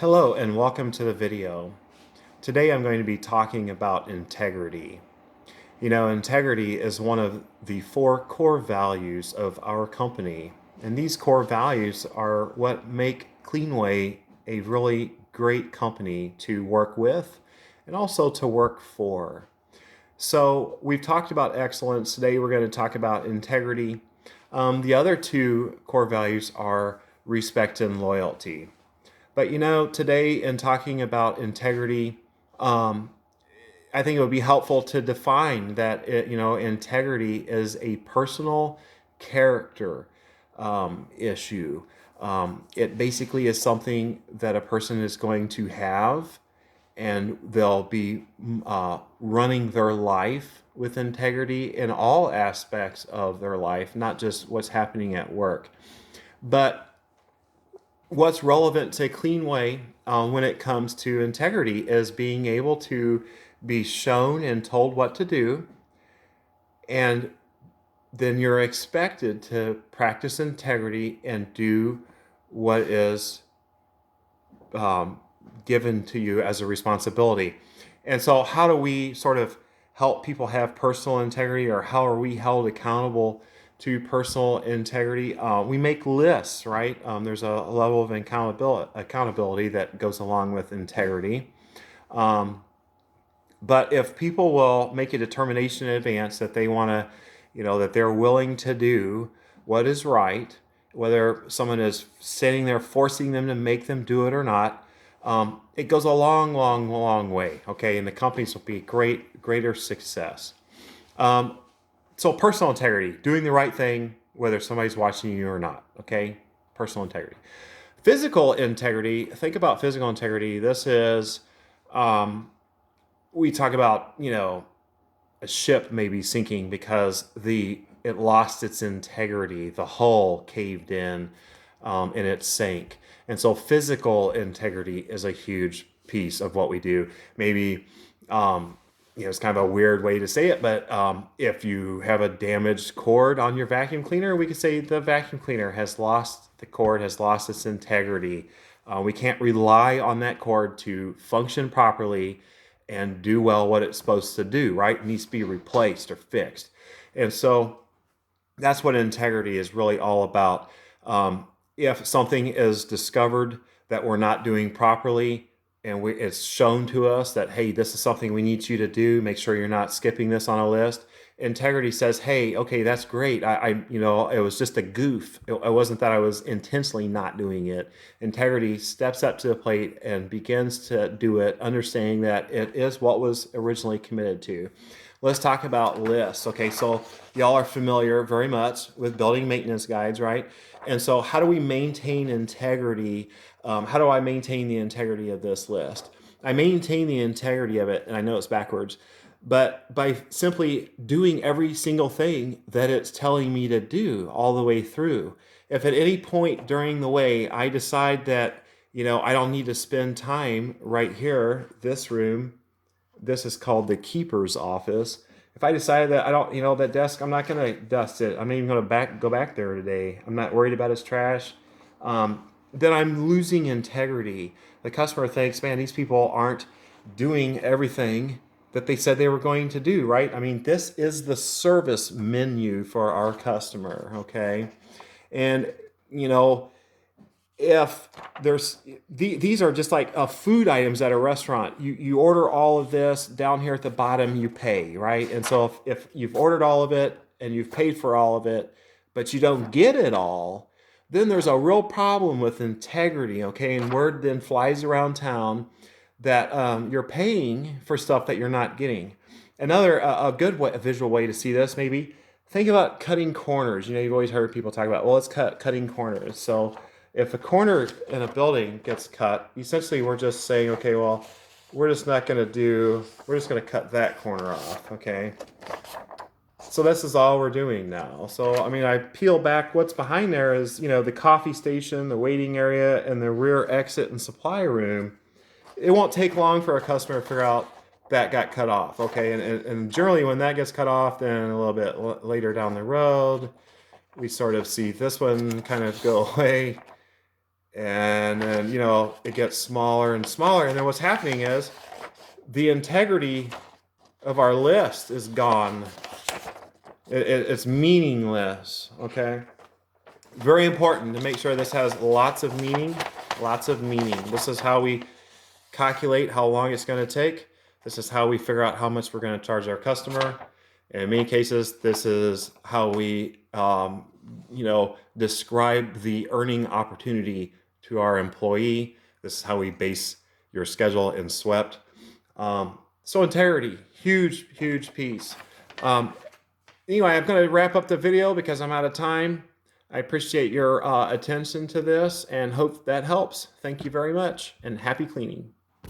Hello and welcome to the video. Today I'm going to be talking about integrity. Integrity is one of the four core values of our company. And these core values are what make Cleanway a really great company to work with and also to work for. So we've talked about excellence. Today we're going to talk about integrity. The other two core values are respect and loyalty. But today in talking about integrity, I think it would be helpful to define that integrity is a personal character issue. It basically is something that a person is going to have, and they'll be running their life with integrity in all aspects of their life, not just what's happening at work. But what's relevant to Cleanway when it comes to integrity is being able to be shown and told what to do, and then you're expected to practice integrity and do what is given to you as a responsibility. And so, how do we sort of help people have personal integrity, or how are we held accountable to personal integrity? We make lists, right? There's a level of accountability that goes along with integrity. But if people will make a determination in advance that they want to, that they're willing to do what is right, whether someone is sitting there forcing them to make them do it or not, it goes a long, long, long way. Okay, and the companies will be greater success. So personal integrity, doing the right thing, whether somebody's watching you or not. Okay, personal integrity. Physical integrity. Think about physical integrity. This is, we talk about, a ship maybe sinking because it lost its integrity. The hull caved in, and it sank. And so physical integrity is a huge piece of what we do. Maybe it's kind of a weird way to say it, but if you have a damaged cord on your vacuum cleaner, we could say the vacuum cleaner the cord has lost its integrity. We can't rely on that cord to function properly and do well what it's supposed to do, right? It needs to be replaced or fixed. And so that's what integrity is really all about. If something is discovered that we're not doing properly, and it's shown to us that, hey, this is something we need you to do, make sure you're not skipping this on a list. Integrity says, hey, okay, that's great. It was just a goof. It wasn't that I was intentionally not doing it. Integrity steps up to the plate and begins to do it, understanding that it is what was originally committed to. Let's talk about lists. Okay, so y'all are familiar very much with building maintenance guides, right? And so how do we maintain integrity? How do I maintain the integrity of this list? I maintain the integrity of it, and I know it's backwards, but by simply doing every single thing that it's telling me to do all the way through. If at any point during the way I decide that, I don't need to spend time right here, this room, this is called the keeper's office. If I decide that I don't, that desk, I'm not going to dust it. I'm not even going to go back there today. I'm not worried about its trash. Then I'm losing integrity. The customer thinks, man, these people aren't doing everything that they said they were going to do, right? I mean, this is the service menu for our customer, okay? And, if there's these are just like food items at a restaurant. You order all of this, down here at the bottom you pay, right? And so if you've ordered all of it and you've paid for all of it, but you don't get it all, then there's a real problem with integrity, okay? And word then flies around town that you're paying for stuff that you're not getting. Another a good way, a visual way to see this, maybe think about cutting corners. You've always heard people talk about, well, let's cutting corners. So if a corner in a building gets cut, essentially we're just saying, okay, well, we're just going to cut that corner off, okay? So this is all we're doing now. So, I mean, I peel back, what's behind there is, the coffee station, the waiting area, and the rear exit and supply room. It won't take long for a customer to figure out that got cut off, okay? And generally when that gets cut off, then a little bit later down the road, we sort of see this one kind of go away. And then, it gets smaller and smaller. And then what's happening is the integrity of our list is gone. It's meaningless, okay? Very important to make sure this has lots of meaning, lots of meaning. This is how we calculate how long it's going to take. This is how we figure out how much we're going to charge our customer. And in many cases, this is how we, describe the earning opportunity to our employee. This is how we base your schedule in SWEPT. So integrity, huge, huge piece. Anyway, I'm going to wrap up the video because I'm out of time. I appreciate your attention to this and hope that helps. Thank you very much, and happy cleaning.